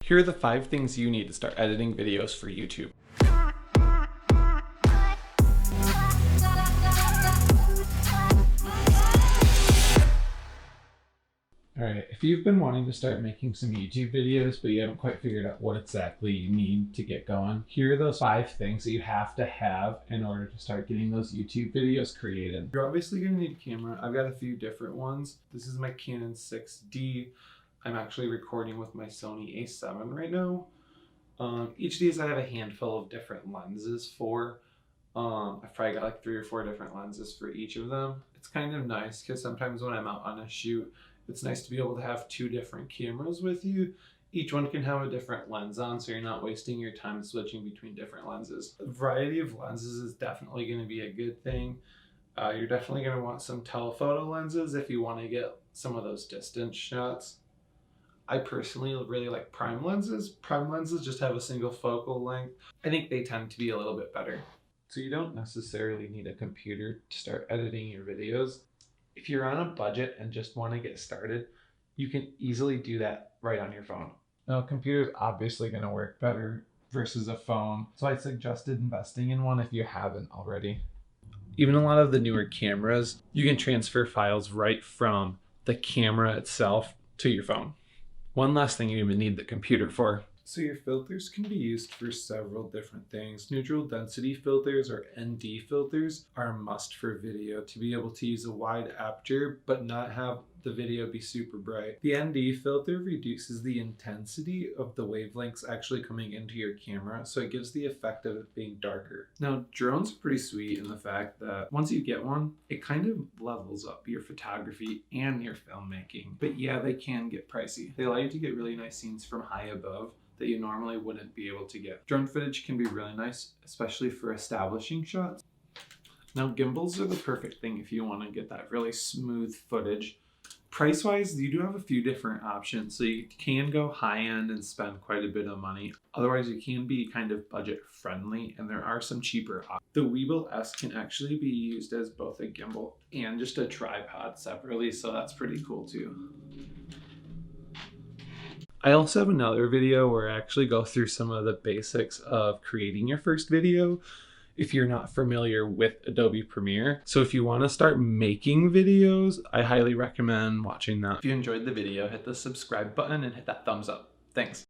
Here are the 5 things you need to start editing videos for YouTube. Alright, if you've been wanting to start making some YouTube videos, but you haven't quite figured out what exactly you need to get going, here are those 5 things that you have to have in order to start getting those YouTube videos created. You're obviously going to need a camera. I've got a few different ones. This is my Canon 6D. I'm actually recording with my Sony a7 right now. Each of these I have a handful of different lenses for. I've probably got like 3 or 4 different lenses for each of them. It's kind of nice because sometimes when I'm out on a shoot, it's nice to be able to have 2 different cameras with you. Each one can have a different lens on, so you're not wasting your time switching between different lenses. A variety of lenses is definitely going to be a good thing. You're definitely going to want some telephoto lenses if you want to get some of those distance shots. I personally really like prime lenses. Prime lenses just have a single focal length. I think they tend to be a little bit better. So you don't necessarily need a computer to start editing your videos. If you're on a budget and just want to get started, you can easily do that right on your phone. Now, a computer is obviously going to work better versus a phone, so I suggested investing in one if you haven't already. Even a lot of the newer cameras, you can transfer files right from the camera itself to your phone. One last thing you even need the computer for. So your filters can be used for several different things. Neutral density filters or ND filters are a must for video to be able to use a wide aperture but not have the video be super bright. The ND filter reduces the intensity of the wavelengths actually coming into your camera, so it gives the effect of it being darker. Now, drones are pretty sweet in the fact that once you get one, it kind of levels up your photography and your filmmaking. But yeah, they can get pricey. They allow you to get really nice scenes from high above that you normally wouldn't be able to get. Drone footage can be really nice, especially for establishing shots. Now, gimbals are the perfect thing if you want to get that really smooth footage. Price-wise, you do have a few different options, so you can go high-end and spend quite a bit of money. Otherwise, you can be kind of budget-friendly, and there are some cheaper options. The Weebill S can actually be used as both a gimbal and just a tripod separately, so that's pretty cool too. I also have another video where I actually go through some of the basics of creating your first video if you're not familiar with Adobe Premiere. So if you want to start making videos, I highly recommend watching that. If you enjoyed the video, hit the subscribe button and hit that thumbs up. Thanks.